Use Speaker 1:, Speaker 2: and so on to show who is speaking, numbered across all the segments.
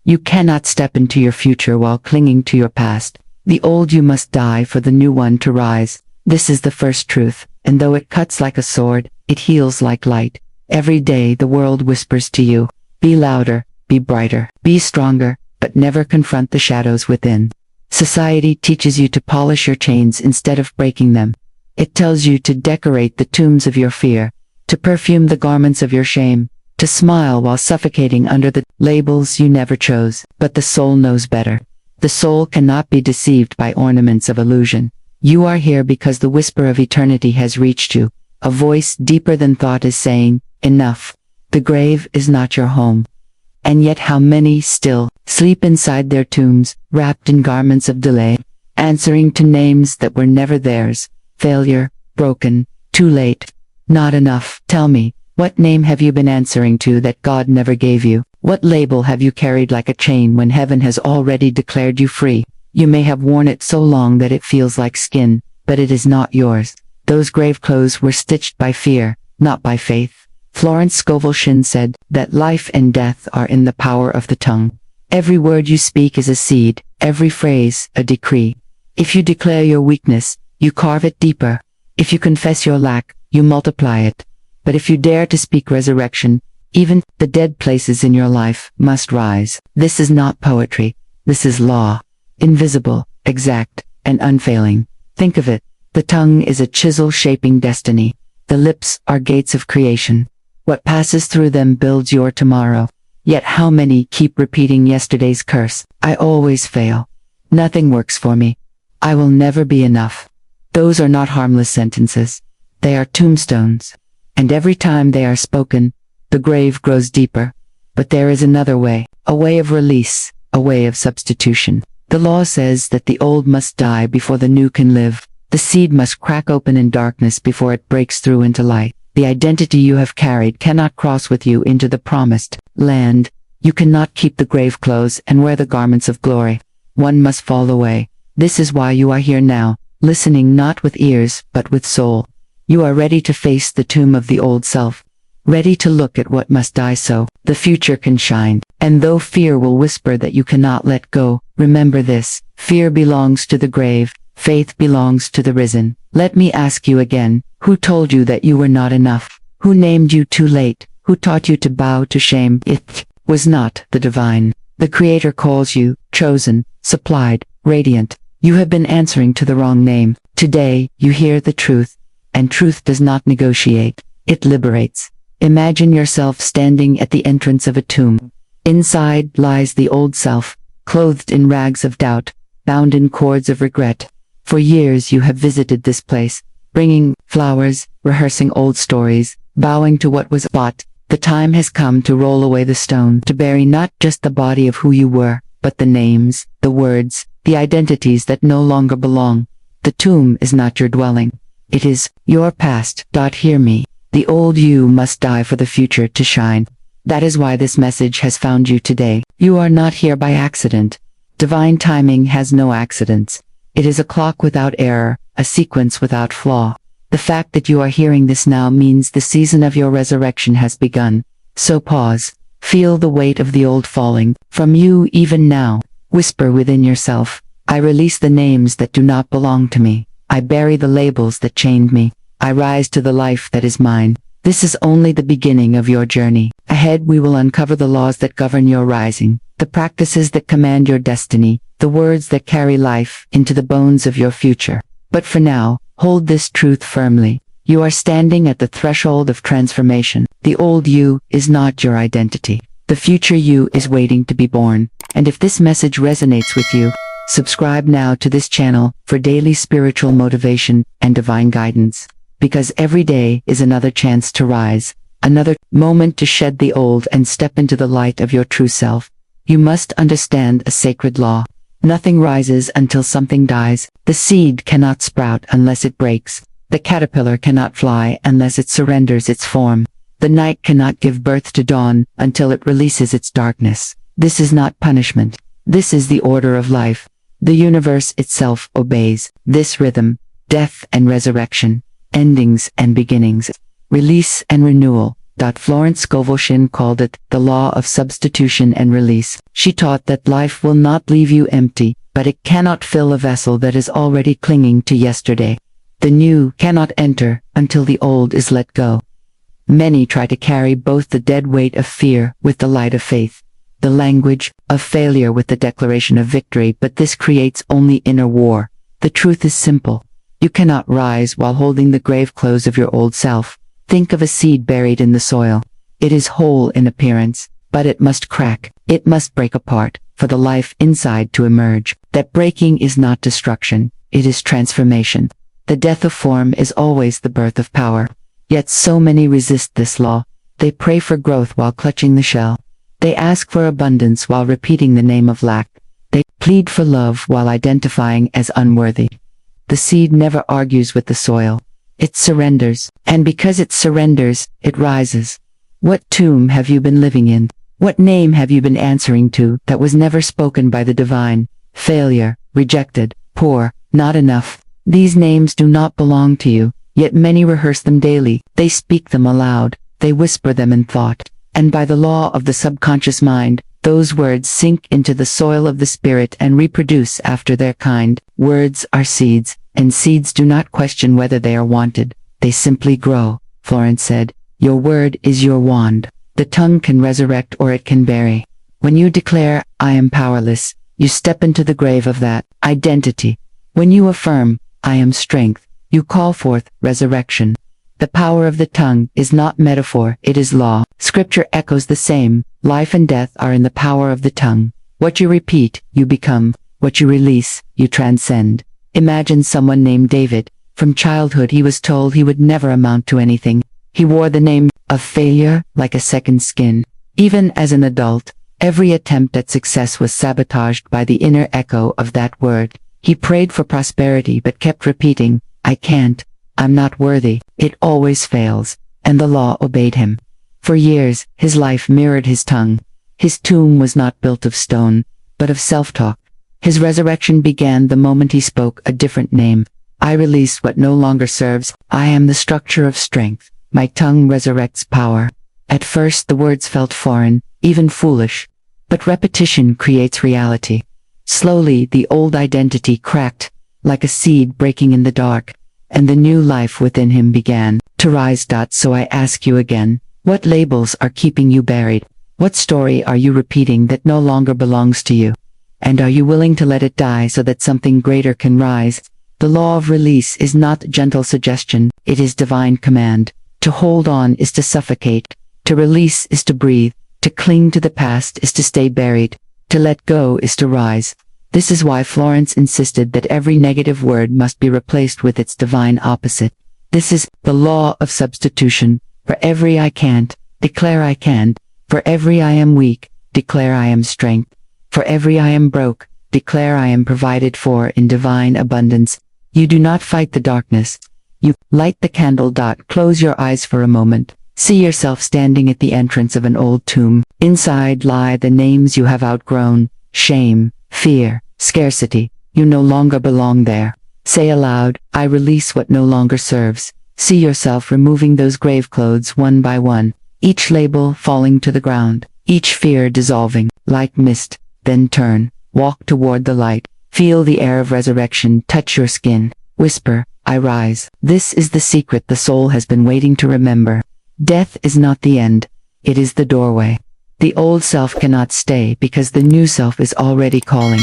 Speaker 1: You cannot step into your future while clinging to your past. The old you must die for the new one to rise. This is the first truth, and though it cuts like a sword, it heals like light. Every day the world whispers to you, be louder, be brighter, be stronger, but never confront the shadows within. Society teaches you to polish your chains instead of breaking them. It tells you to decorate the tombs of your fear, to perfume the garments of your shame, to smile while suffocating under the labels you never chose. But the soul knows better. The soul cannot be deceived by ornaments of illusion. You are here because the whisper of eternity has reached you. A voice deeper than thought is saying, enough. The grave is not your home. And yet how many still sleep inside their tombs, wrapped in garments of delay, answering to names that were never theirs. Failure, broken, too late, not enough. Tell me, what name have you been answering to that God never gave you? What label have you carried like a chain when heaven has already declared you free? You may have worn it so long that it feels like skin, but it is not yours. Those grave clothes were stitched by fear, not by faith. Florence Scovel Shinn said that life and death are in the power of the tongue. Every word you speak is a seed, every phrase a decree. If you declare your weakness, you carve it deeper. If you confess your lack, you multiply it. But if you dare to speak resurrection, even the dead places in your life must rise. This is not poetry. This is law. Invisible, exact, and unfailing. Think of it. The tongue is a chisel shaping destiny. The lips are gates of creation. What passes through them builds your tomorrow. Yet how many keep repeating yesterday's curse? I always fail. Nothing works for me. I will never be enough. Those are not harmless sentences. They are tombstones. And every time they are spoken, the grave grows deeper. But there is another way, a way of release, a way of substitution. The law says that the old must die before the new can live. The seed must crack open in darkness before it breaks through into light. The identity you have carried cannot cross with you into the promised land. You cannot keep the grave clothes and wear the garments of glory. One must fall away. This is why you are here now, listening not with ears but with soul. You are ready to face the tomb of the old self, ready to look at what must die so the future can shine. And though fear will whisper that you cannot let go, remember this: fear belongs to the grave, faith belongs to the risen. Let me ask you again, who told you that you were not enough? Who named you too late? Who taught you to bow to shame? It was not the divine. The Creator calls you, chosen, supplied, radiant. You have been answering to the wrong name. Today, you hear the truth. And truth does not negotiate. It liberates. Imagine yourself standing at the entrance of a tomb. Inside lies the old self, clothed in rags of doubt, bound in cords of regret. For years you have visited this place, bringing flowers, rehearsing old stories, bowing to what was bought. The time has come to roll away the stone, to bury not just the body of who you were, but the names, the words, the identities that no longer belong. The tomb is not your dwelling. It is your past. Hear me. The old you must die for the future to shine. That is why this message has found you today. You are not here by accident. Divine timing has no accidents. It is a clock without error, a sequence without flaw. The fact that you are hearing this now means the season of your resurrection has begun. So pause. Feel the weight of the old falling from you even now. Whisper within yourself, I release the names that do not belong to me. I bury the labels that chained me. I rise to the life that is mine. This is only the beginning of your journey. Ahead we will uncover the laws that govern your rising, the practices that command your destiny, the words that carry life into the bones of your future. But for now, hold this truth firmly. You are standing at the threshold of transformation. The old you is not your identity. The future you is waiting to be born. And if this message resonates with you, subscribe now to this channel for daily spiritual motivation and divine guidance. Because every day is another chance to rise, another moment to shed the old and step into the light of your true self. You must understand a sacred law. Nothing rises until something dies. The seed cannot sprout unless it breaks. The caterpillar cannot fly unless it surrenders its form. The night cannot give birth to dawn until it releases its darkness. This is not punishment. This is the order of life. The universe itself obeys this rhythm: death and resurrection, endings and beginnings, release and renewal. Florence Scovel Shinn called it the law of substitution and release. She taught that life will not leave you empty, but it cannot fill a vessel that is already clinging to yesterday. The new cannot enter until the old is let go. Many try to carry both the dead weight of fear with the light of faith, the language of failure with the declaration of victory, but this creates only inner war. The truth is simple. You cannot rise while holding the grave clothes of your old self. Think of a seed buried in the soil. It is whole in appearance, but it must crack, it must break apart, for the life inside to emerge. That breaking is not destruction, it is transformation. The death of form is always the birth of power. Yet so many resist this law. They pray for growth while clutching the shell. They ask for abundance while repeating the name of lack. They plead for love while identifying as unworthy. The seed never argues with the soil. It surrenders, and because it surrenders, it rises. What tomb have you been living in? What name have you been answering to that was never spoken by the divine? Failure, rejected, poor, not enough. These names do not belong to you, yet many rehearse them daily. They speak them aloud, they whisper them in thought, and by the law of the subconscious mind, those words sink into the soil of the spirit and reproduce after their kind. Words are seeds, and seeds do not question whether they are wanted, they simply grow. Florence said, your word is your wand. The tongue can resurrect or it can bury. When you declare, I am powerless, you step into the grave of that identity. When you affirm, I am strength, you call forth resurrection. The power of the tongue is not metaphor, it is law. Scripture echoes the same. Life and death are in the power of the tongue. What you repeat, you become. What you release, you transcend. Imagine someone named David. From childhood he was told he would never amount to anything. He wore the name of failure like a second skin. Even as an adult, every attempt at success was sabotaged by the inner echo of that word. He prayed for prosperity but kept repeating, I can't, I'm not worthy. It always fails, and the law obeyed him. For years, his life mirrored his tongue. His tomb was not built of stone, but of self-talk. His resurrection began the moment he spoke a different name. I release what no longer serves. I am the structure of strength. My tongue resurrects power. At first the words felt foreign, even foolish. But repetition creates reality. Slowly the old identity cracked, like a seed breaking in the dark, and the new life within him began to rise. So I ask you again, what labels are keeping you buried? What story are you repeating that no longer belongs to you? And are you willing to let it die so that something greater can rise? The law of release is not gentle suggestion, it is divine command. To hold on is to suffocate. To release is to breathe. To cling to the past is to stay buried. To let go is to rise. This is why Florence insisted that every negative word must be replaced with its divine opposite. This is the law of substitution. For every I can't, declare I can. For every I am weak, declare I am strength. For every I am broke, declare I am provided for in divine abundance. You do not fight the darkness. You light the candle. Close your eyes for a moment. See yourself standing at the entrance of an old tomb. Inside lie the names you have outgrown. Shame, fear, scarcity. You no longer belong there. Say aloud, I release what no longer serves. See yourself removing those grave clothes one by one, each label falling to the ground, each fear dissolving, like mist. Then turn, walk toward the light. Feel the air of resurrection touch your skin. Whisper, I rise. This is the secret the soul has been waiting to remember. Death is not the end. It is the doorway. The old self cannot stay because the new self is already calling.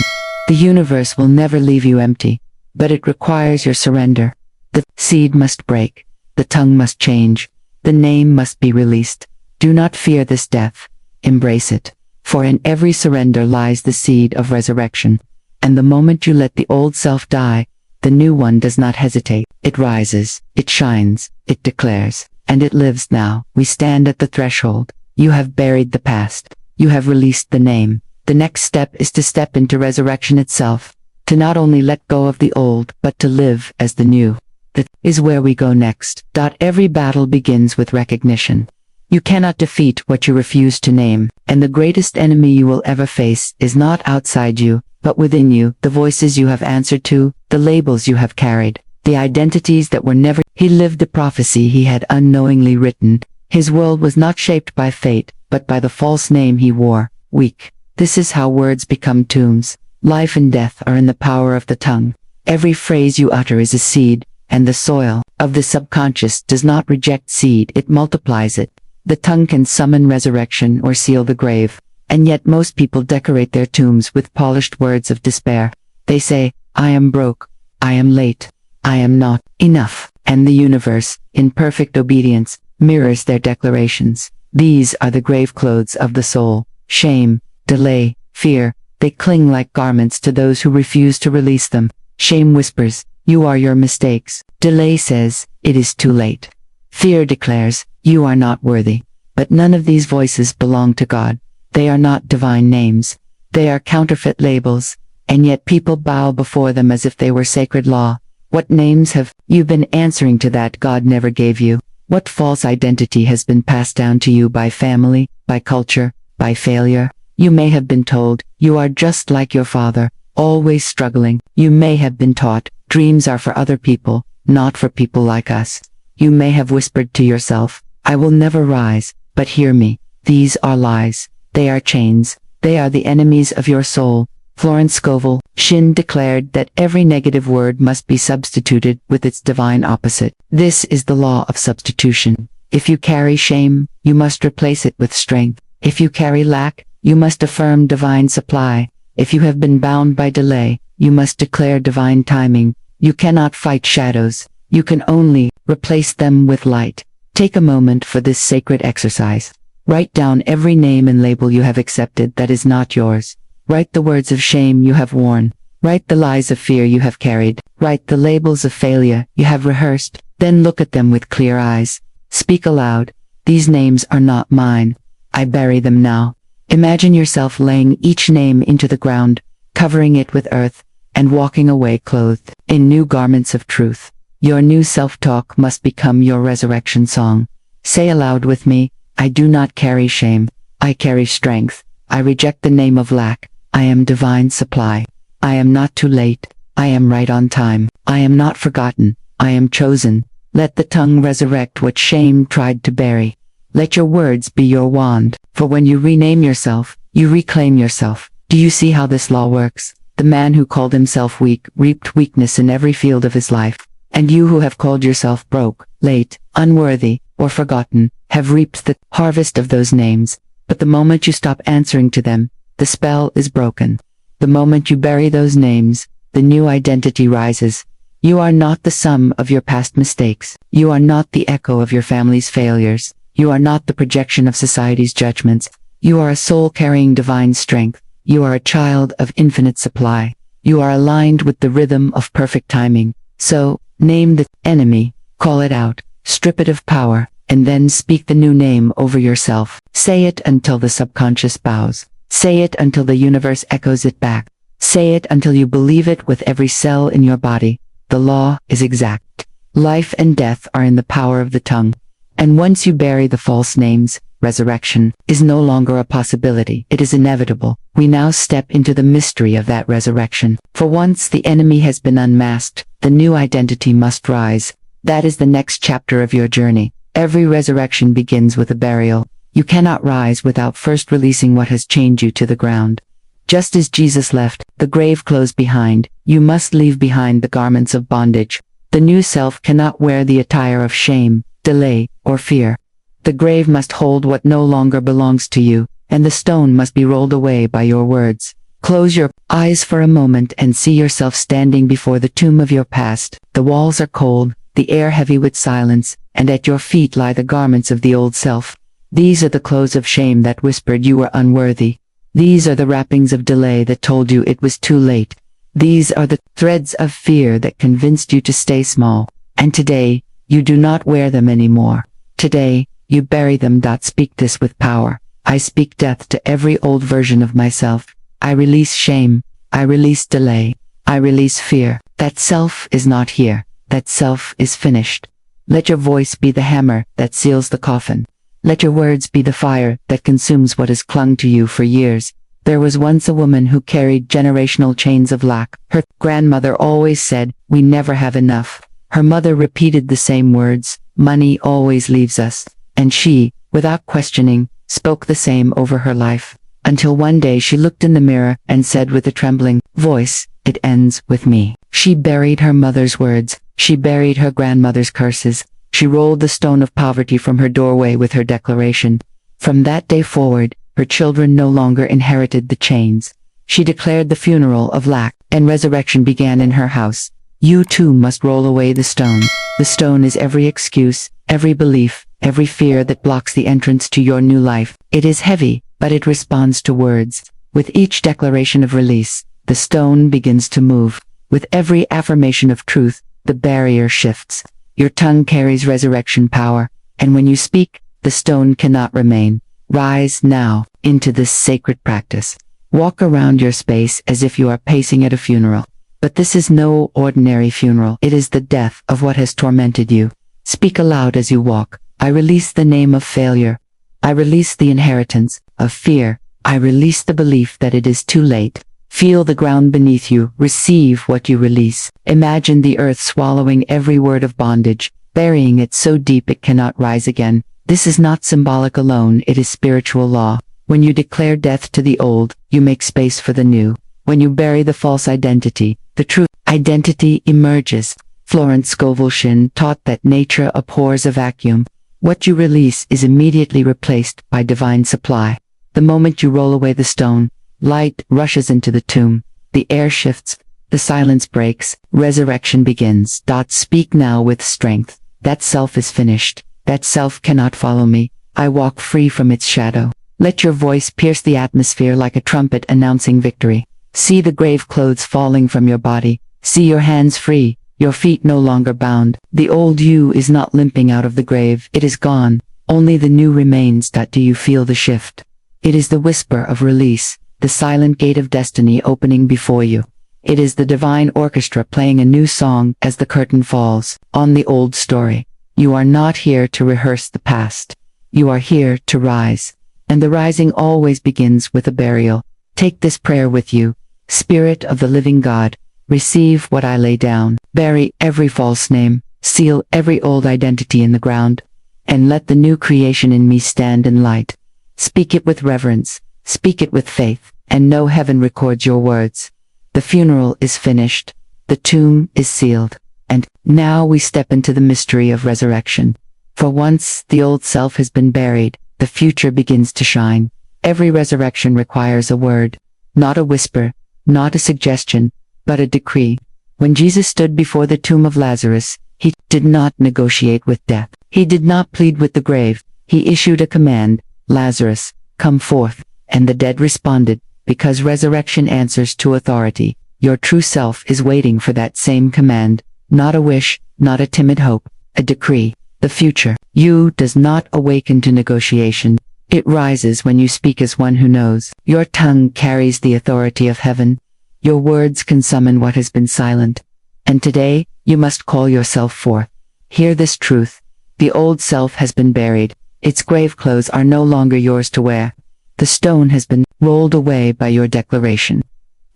Speaker 1: The universe will never leave you empty, but it requires your surrender. The seed must break. The tongue must change. The name must be released. Do not fear this death. Embrace it. For in every surrender lies the seed of resurrection. And the moment you let the old self die, the new one does not hesitate. It rises, it shines, it declares, and it lives now. We stand at the threshold. You have buried the past. You have released the name. The next step is to step into resurrection itself. To not only let go of the old, but to live as the new. That is where we go next. Every battle begins with recognition. You cannot defeat what you refuse to name, and the greatest enemy you will ever face is not outside you, but within you, the voices you have answered to, the labels you have carried, the identities that were never. He lived the prophecy he had unknowingly written. His world was not shaped by fate, but by the false name he wore, weak. This is how words become tombs. Life and death are in the power of the tongue. Every phrase you utter is a seed, and the soil of the subconscious does not reject seed, it multiplies it. The tongue can summon resurrection or seal the grave, and yet most people decorate their tombs with polished words of despair. They say, I am broke, I am late, I am not enough, and the universe, in perfect obedience, mirrors their declarations. These are the grave clothes of the soul: shame, delay, fear. They cling like garments to those who refuse to release them. Shame whispers, you are your mistakes. Delay says, it is too late. Fear declares, you are not worthy. But none of these voices belong to God. They are not divine names. They are counterfeit labels, and yet people bow before them as if they were sacred law. What names have you been answering to that God never gave you? What false identity has been passed down to you by family, by culture, by failure? You may have been told, you are just like your father, always struggling. You may have been taught, dreams are for other people, not for people like us. You may have whispered to yourself, I will never rise, but hear me. These are lies. They are chains. They are the enemies of your soul. Florence Scovel Shinn declared that every negative word must be substituted with its divine opposite. This is the law of substitution. If you carry shame, you must replace it with strength. If you carry lack, you must affirm divine supply. If you have been bound by delay, you must declare divine timing. You cannot fight shadows. You can only replace them with light. Take a moment for this sacred exercise. Write down every name and label you have accepted that is not yours. Write the words of shame you have worn. Write the lies of fear you have carried. Write the labels of failure you have rehearsed. Then look at them with clear eyes. Speak aloud. These names are not mine. I bury them now. Imagine yourself laying each name into the ground, covering it with earth, and walking away clothed in new garments of truth. Your new self-talk must become your resurrection song. Say aloud with me, I do not carry shame. I carry strength. I reject the name of lack. I am divine supply. I am not too late. I am right on time. I am not forgotten. I am chosen. Let the tongue resurrect what shame tried to bury. Let your words be your wand, for when you rename yourself, you reclaim yourself. Do you see how this law works? The man who called himself weak reaped weakness in every field of his life, and you who have called yourself broke, late, unworthy, or forgotten, have reaped the harvest of those names. But the moment you stop answering to them, the spell is broken. The moment you bury those names, the new identity rises. You are not the sum of your past mistakes. You are not the echo of your family's failures. You are not the projection of society's judgments. You are a soul carrying divine strength. You are a child of infinite supply. You are aligned with the rhythm of perfect timing. So, name the enemy, call it out, strip it of power, and then speak the new name over yourself. Say it until the subconscious bows. Say it until the universe echoes it back. Say it until you believe it with every cell in your body. The law is exact. Life and death are in the power of the tongue. And once you bury the false names, resurrection is no longer a possibility. It is inevitable. We now step into the mystery of that resurrection. For once the enemy has been unmasked, the new identity must rise. That is the next chapter of your journey. Every resurrection begins with a burial. You cannot rise without first releasing what has chained you to the ground. Just as Jesus left the grave clothes behind, you must leave behind the garments of bondage. The new self cannot wear the attire of shame, delay, or fear. The grave must hold what no longer belongs to you, and the stone must be rolled away by your words. Close your eyes for a moment and see yourself standing before the tomb of your past. The walls are cold, the air heavy with silence, and at your feet lie the garments of the old self. These are the clothes of shame that whispered you were unworthy. These are the wrappings of delay that told you it was too late. These are the threads of fear that convinced you to stay small. And today, you do not wear them anymore. Today, you bury them. Speak this with power. I speak death to every old version of myself. I release shame. I release delay. I release fear. That self is not here. That self is finished. Let your voice be the hammer that seals the coffin. Let your words be the fire that consumes what has clung to you for years. There was once a woman who carried generational chains of lack. Her grandmother always said, "We never have enough." Her mother repeated the same words, "Money always leaves us." And she, without questioning, spoke the same over her life. Until one day she looked in the mirror and said with a trembling voice, "It ends with me." She buried her mother's words. She buried her grandmother's curses. She rolled the stone of poverty from her doorway with her declaration. From that day forward, her children no longer inherited the chains. She declared the funeral of lack, and resurrection began in her house. You too must roll away the stone. The stone is every excuse, every belief, every fear that blocks the entrance to your new life. It is heavy, but it responds to words. With each declaration of release, the stone begins to move. With every affirmation of truth, the barrier shifts. Your tongue carries resurrection power, and when you speak, the stone cannot remain. Rise now into this sacred practice. Walk around your space as if you are pacing at a funeral. But this is no ordinary funeral. It is the death of what has tormented you. Speak aloud as you walk. I release the name of failure. I release the inheritance of fear. I release the belief that it is too late. Feel the ground beneath you. Receive what you release. Imagine the earth swallowing every word of bondage, burying it so deep it cannot rise again. This is not symbolic alone, it is spiritual law. When you declare death to the old, you make space for the new. When you bury the false identity, the true identity emerges. Florence Scovel Shinn taught that nature abhors a vacuum. What you release is immediately replaced by divine supply. The moment you roll away the stone, light rushes into the tomb. The air shifts, the silence breaks, resurrection begins. Speak now with strength. That self is finished. That self cannot follow me. I walk free from its shadow. Let your voice pierce the atmosphere like a trumpet announcing victory. See the grave clothes falling from your body. See your hands free, your feet no longer bound. The old you is not limping out of the grave. It is gone. Only the new remains. Do you feel the shift? It is the whisper of release, the silent gate of destiny opening before you. It is the divine orchestra playing a new song as the curtain falls on the old story. You are not here to rehearse the past. You are here to rise. And the rising always begins with a burial. Take this prayer with you. Spirit of the living God, receive what I lay down. Bury every false name. Seal every old identity in the ground. And let the new creation in me stand in light. Speak it with reverence. Speak it with faith. And know heaven records your words. The funeral is finished. The tomb is sealed. And now we step into the mystery of resurrection. For once the old self has been buried, the future begins to shine. Every resurrection requires a word. Not a whisper, not a suggestion, but a decree. When Jesus stood before the tomb of Lazarus, he did not negotiate with death. He did not plead with the grave. He issued a command, "Lazarus, come forth." And the dead responded, because resurrection answers to authority. Your true self is waiting for that same command. Not a wish, not a timid hope, a decree. The future you does not awaken to negotiation. It rises when you speak as one who knows. Your tongue carries the authority of heaven. Your words can summon what has been silent. And today, you must call yourself forth. Hear this truth. The old self has been buried. Its grave clothes are no longer yours to wear. The stone has been rolled away by your declaration.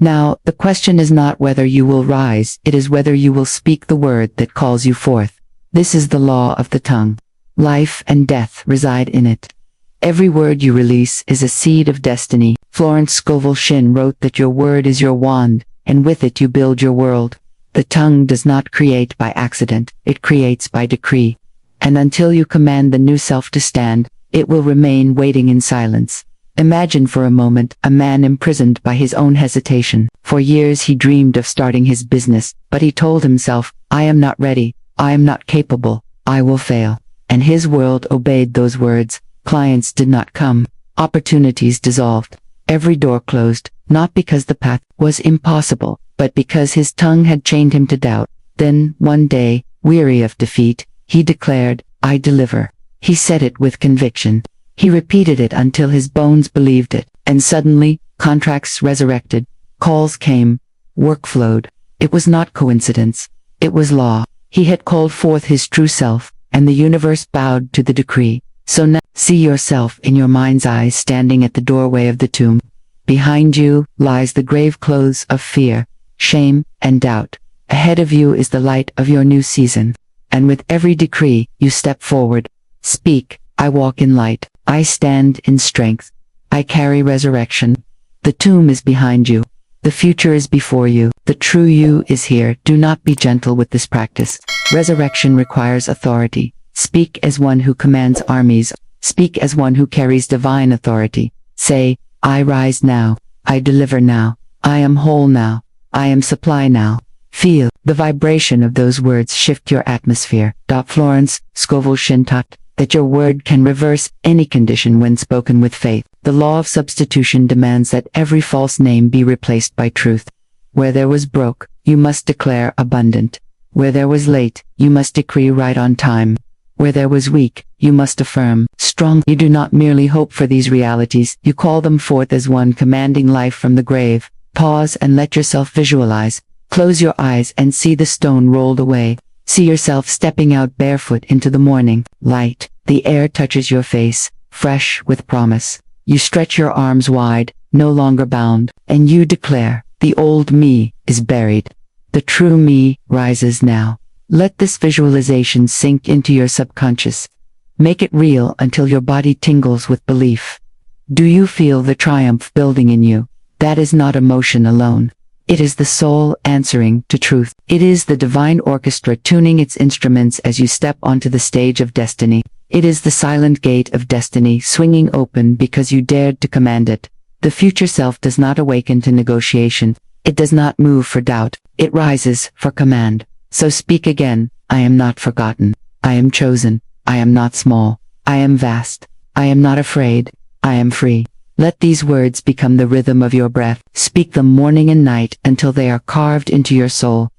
Speaker 1: Now, the question is not whether you will rise, it is whether you will speak the word that calls you forth. This is the law of the tongue. Life and death reside in it. Every word you release is a seed of destiny. Florence Scovel Shinn wrote that your word is your wand, and with it you build your world. The tongue does not create by accident, it creates by decree. And until you command the new self to stand, it will remain waiting in silence. Imagine for a moment a man imprisoned by his own hesitation. For years he dreamed of starting his business, but he told himself, "I am not ready, I am not capable, I will fail." And his world obeyed those words. Clients did not come. Opportunities dissolved. Every door closed, not because the path was impossible, but because his tongue had chained him to doubt. Then, one day, weary of defeat, he declared, "I deliver." He said it with conviction. He repeated it until his bones believed it, and suddenly, contracts resurrected, calls came, work flowed. It was not coincidence. It was law. He had called forth his true self, and the universe bowed to the decree. So now, see yourself in your mind's eye standing at the doorway of the tomb. Behind you lies the grave clothes of fear, shame, and doubt. Ahead of you is the light of your new season. And with every decree, you step forward. Speak, I walk in light. I stand in strength. I carry resurrection. The tomb is behind you. The future is before you. The true you is here. Do not be gentle with this practice. Resurrection requires authority. Speak as one who commands armies. Speak as one who carries divine authority. Say, I rise now. I deliver now. I am whole now. I am supply now. Feel the vibration of those words shift your atmosphere. Florence Scovel Shinn taught that your word can reverse any condition when spoken with faith. The law of substitution demands that every false name be replaced by truth. Where there was broke, you must declare abundant. Where there was late, you must decree right on time. Where there was weak, you must affirm strong. You do not merely hope for these realities, you call them forth as one commanding life from the grave. Pause and let yourself visualize. Close your eyes and see the stone rolled away. See yourself stepping out barefoot into the morning light. The air touches your face, fresh with promise. You stretch your arms wide, no longer bound, and you declare, the old me is buried. The true me rises now. Let this visualization sink into your subconscious. Make it real until your body tingles with belief. Do you feel the triumph building in you? That is not emotion alone. It is the soul answering to truth. It is the divine orchestra tuning its instruments as you step onto the stage of destiny. It is the silent gate of destiny swinging open because you dared to command it. The future self does not awaken to negotiation. It does not move for doubt. It rises for command. So speak again. I am not forgotten. I am chosen. I am not small. I am vast. I am not afraid. I am free. Let these words become the rhythm of your breath. Speak them morning and night until they are carved into your soul.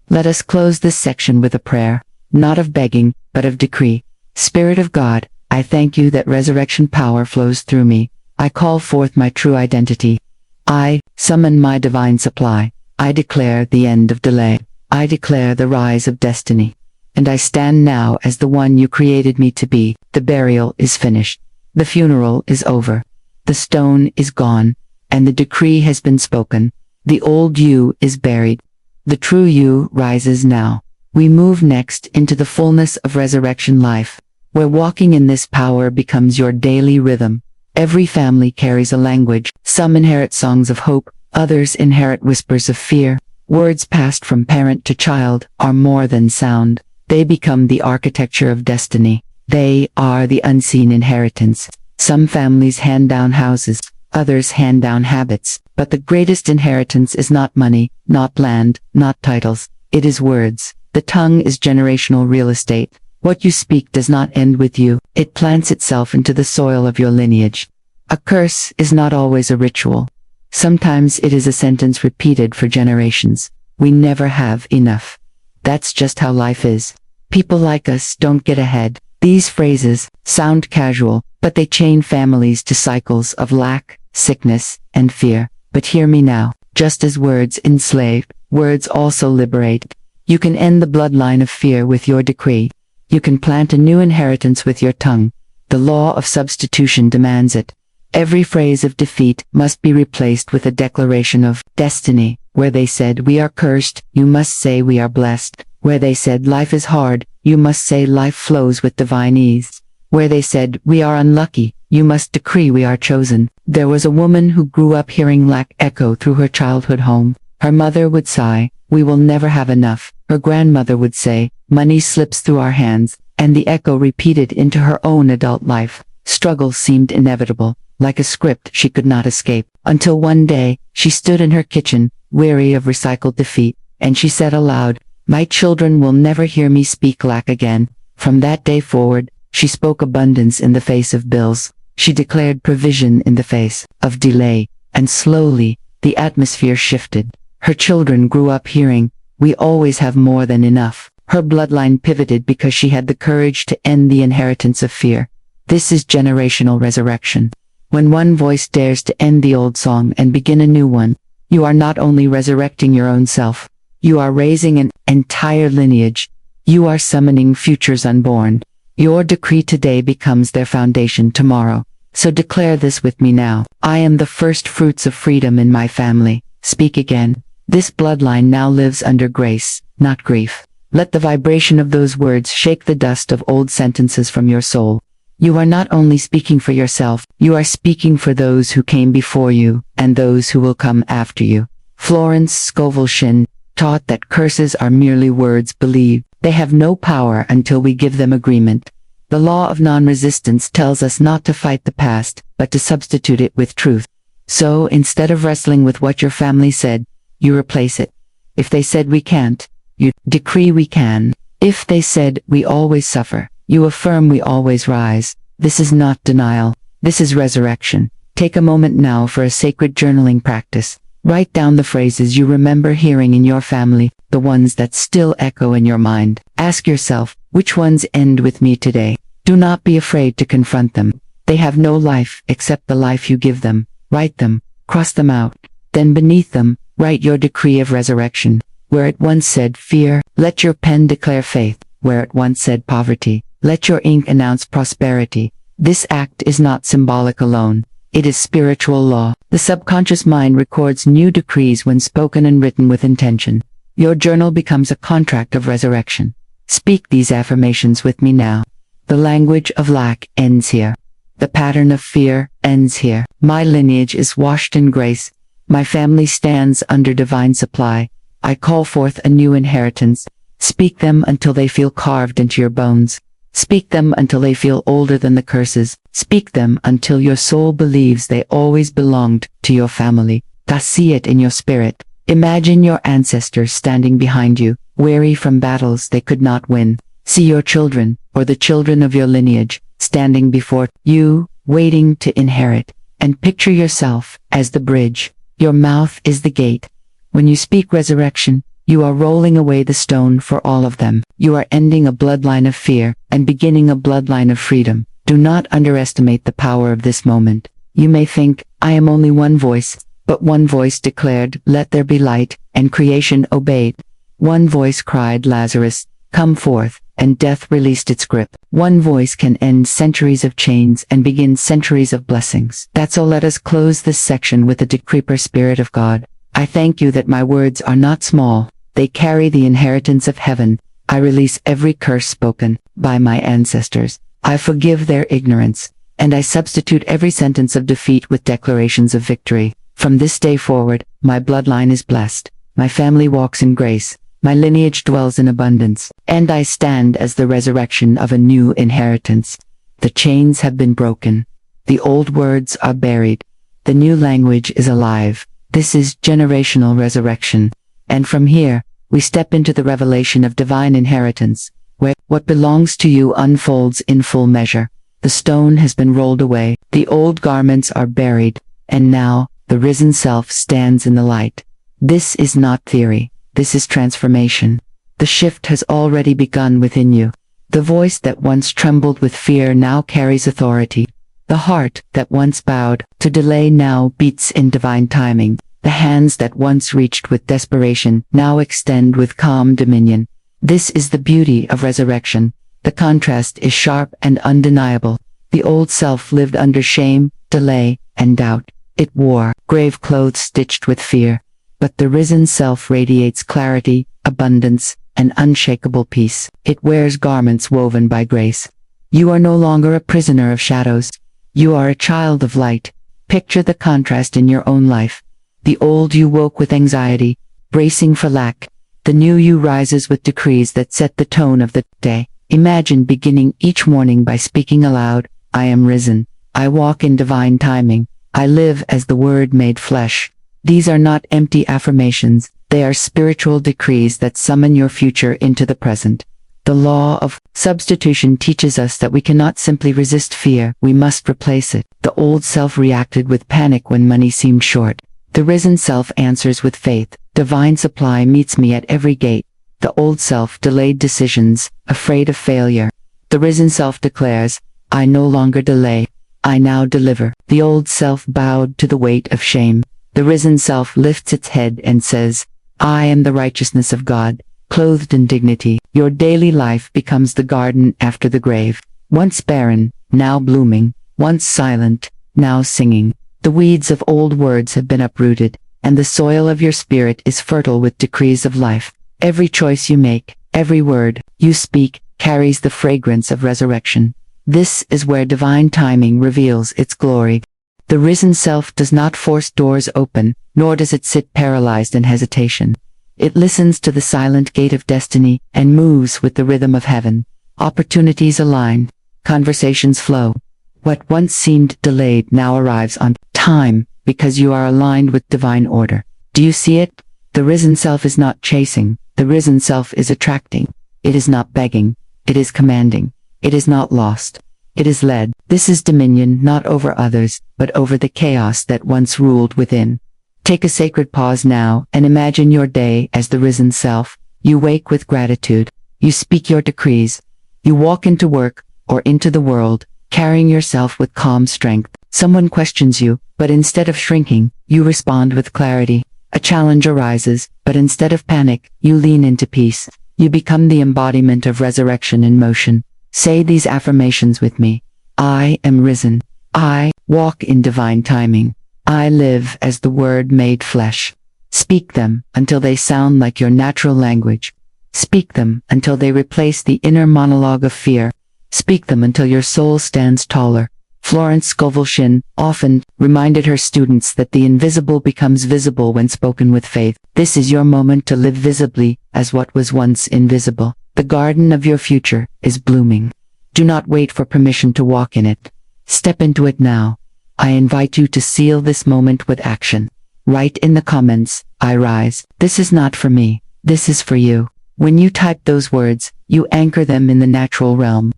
Speaker 1: Let us close this section with a prayer, not of begging, but of decree. Spirit of God, I thank you that resurrection power flows through me. I call forth my true identity. I summon my divine supply. I declare the end of delay. I declare the rise of destiny. And I stand now as the one you created me to be. The burial is finished. The funeral is over. The stone is gone, and the decree has been spoken. The old you is buried. The true you rises now. We move next into the fullness of resurrection life, where walking in this power becomes your daily rhythm. Every family carries a language. Some inherit songs of hope, others inherit whispers of fear. Words passed from parent to child are more than sound. They become the architecture of destiny. They are the unseen inheritance. Some families hand down houses, others hand down habits, but the greatest inheritance is not money, not land, not titles. It is words. The tongue is generational real estate. What you speak does not end with you. It plants itself into the soil of your lineage. A curse is not always a ritual. Sometimes it is a sentence repeated for generations. We never have enough. That's just how life is. People like us don't get ahead. These phrases sound casual, but they chain families to cycles of lack, sickness, and fear. But hear me now. Just as words enslave, words also liberate. You can end the bloodline of fear with your decree. You can plant a new inheritance with your tongue. The law of substitution demands it. Every phrase of defeat must be replaced with a declaration of destiny. Where they said we are cursed, you must say we are blessed. Where they said life is hard, you must say life flows with divine ease. Where they said we are unlucky, you must decree we are chosen. There was a woman who grew up hearing lack echo through her childhood home. Her mother would sigh, we will never have enough. Her grandmother would say, money slips through our hands, and the echo repeated into her own adult life. Struggle seemed inevitable, like a script she could not escape, until one day, she stood in her kitchen, weary of recycled defeat, and she said aloud, my children will never hear me speak lack again. From that day forward, she spoke abundance in the face of bills. She declared provision in the face of delay, and slowly, the atmosphere shifted. Her children grew up hearing, we always have more than enough. Her bloodline pivoted because she had the courage to end the inheritance of fear. This is generational resurrection. When one voice dares to end the old song and begin a new one, you are not only resurrecting your own self, you are raising an entire lineage. You are summoning futures unborn. Your decree today becomes their foundation tomorrow. So declare this with me now. I am the first fruits of freedom in my family. Speak again. This bloodline now lives under grace, not grief. Let the vibration of those words shake the dust of old sentences from your soul. You are not only speaking for yourself, you are speaking for those who came before you, and those who will come after you. Florence Scovel Shinn taught that curses are merely words believed. They have no power until we give them agreement. The law of non-resistance tells us not to fight the past, but to substitute it with truth. So, instead of wrestling with what your family said, you replace it. If they said we can't, you decree we can. If they said we always suffer, you affirm we always rise. This is not denial. This is resurrection. Take a moment now for a sacred journaling practice. Write down the phrases you remember hearing in your family, the ones that still echo in your mind. Ask yourself, which ones end with me today? Do not be afraid to confront them. They have no life except the life you give them. Write them, cross them out. Then beneath them, write your decree of resurrection. Where it once said fear, let your pen declare faith. Where it once said poverty, let your ink announce prosperity. This act is not symbolic alone. It is spiritual law. The subconscious mind records new decrees when spoken and written with intention. Your journal becomes a contract of resurrection. Speak these affirmations with me now. The language of lack ends here. The pattern of fear ends here. My lineage is washed in grace. My family stands under divine supply. I call forth a new inheritance. Speak them until they feel carved into your bones. Speak them until they feel older than the curses. Speak them until your soul believes they always belonged to your family. See it in your spirit. Imagine your ancestors standing behind you, weary from battles they could not win. See your children, or the children of your lineage, standing before you, waiting to inherit. And picture yourself as the bridge. Your mouth is the gate. When you speak resurrection, you are rolling away the stone for all of them. You are ending a bloodline of fear and beginning a bloodline of freedom. Do not underestimate the power of this moment. You may think, I am only one voice, but one voice declared, let there be light, and creation obeyed. One voice cried, Lazarus, come forth, and death released its grip. One voice can end centuries of chains and begin centuries of blessings. That's all. Let us close this section with the decreeper spirit of God. I thank you that my words are not small. They carry the inheritance of heaven. I release every curse spoken by my ancestors. I forgive their ignorance, and I substitute every sentence of defeat with declarations of victory. From this day forward, my bloodline is blessed. My family walks in grace. My lineage dwells in abundance, and I stand as the resurrection of a new inheritance. The chains have been broken. The old words are buried. The new language is alive. This is generational resurrection. And from here, we step into the revelation of divine inheritance, where what belongs to you unfolds in full measure. The stone has been rolled away, the old garments are buried, and now, the risen self stands in the light. This is not theory, this is transformation. The shift has already begun within you. The voice that once trembled with fear now carries authority. The heart that once bowed to delay now beats in divine timing. The hands that once reached with desperation now extend with calm dominion. This is the beauty of resurrection. The contrast is sharp and undeniable. The old self lived under shame, delay, and doubt. It wore grave clothes stitched with fear. But the risen self radiates clarity, abundance, and unshakable peace. It wears garments woven by grace. You are no longer a prisoner of shadows. You are a child of light. Picture the contrast in your own life. The old you woke with anxiety, bracing for lack. The new you rises with decrees that set the tone of the day. Imagine beginning each morning by speaking aloud, I am risen. I walk in divine timing. I live as the Word made flesh. These are not empty affirmations. They are spiritual decrees that summon your future into the present. The law of substitution teaches us that we cannot simply resist fear, we must replace it. The old self reacted with panic when money seemed short. The risen self answers with faith. Divine supply meets me at every gate. The old self delayed decisions, afraid of failure. The risen self declares, I no longer delay. I now deliver. The old self bowed to the weight of shame. The risen self lifts its head and says, I am the righteousness of God, clothed in dignity. Your daily life becomes the garden after the grave. Once barren, now blooming. Once silent, now singing. The weeds of old words have been uprooted, and the soil of your spirit is fertile with decrees of life. Every choice you make, every word you speak, carries the fragrance of resurrection. This is where divine timing reveals its glory. The risen self does not force doors open, nor does it sit paralyzed in hesitation. It listens to the silent gate of destiny and moves with the rhythm of heaven. Opportunities align. Conversations flow. What once seemed delayed now arrives on time because you are aligned with divine order. Do you see it? The risen self is not chasing. The risen self is attracting. It is not begging. It is commanding. It is not lost. It is led. This is dominion not over others, but over the chaos that once ruled within. Take a sacred pause now and imagine your day as the risen self. You wake with gratitude. You speak your decrees. You walk into work or into the world, carrying yourself with calm strength. Someone questions you, but instead of shrinking, you respond with clarity. A challenge arises, but instead of panic, you lean into peace. You become the embodiment of resurrection in motion. Say these affirmations with me. I am risen. I walk in divine timing. I live as the Word made flesh. Speak them until they sound like your natural language. Speak them until they replace the inner monologue of fear. Speak them until your soul stands taller. Florence Scovel Shinn often reminded her students that the invisible becomes visible when spoken with faith. This is your moment to live visibly as what was once invisible. The garden of your future is blooming. Do not wait for permission to walk in it. Step into it now. I invite you to seal this moment with action. Write in the comments, I rise. This is not for me. This is for you. When you type those words, you anchor them in the natural realm.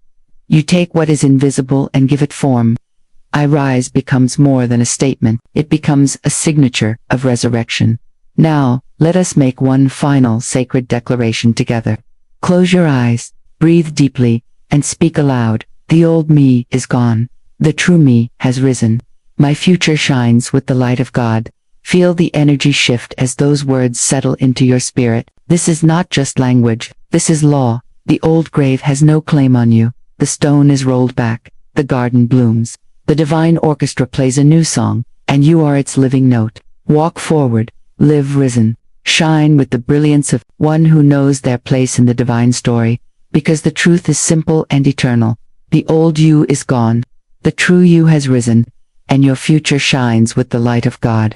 Speaker 1: You take what is invisible and give it form. I rise becomes more than a statement. It becomes a signature of resurrection. Now, let us make one final sacred declaration together. Close your eyes, breathe deeply, and speak aloud. The old me is gone. The true me has risen. My future shines with the light of God. Feel the energy shift as those words settle into your spirit. This is not just language. This is law. The old grave has no claim on you. The stone is rolled back. The garden blooms. The divine orchestra plays a new song, and you are its living note. Walk forward. Live risen. Shine with the brilliance of one who knows their place in the divine story. Because the truth is simple and eternal. The old you is gone. The true you has risen. And your future shines with the light of God.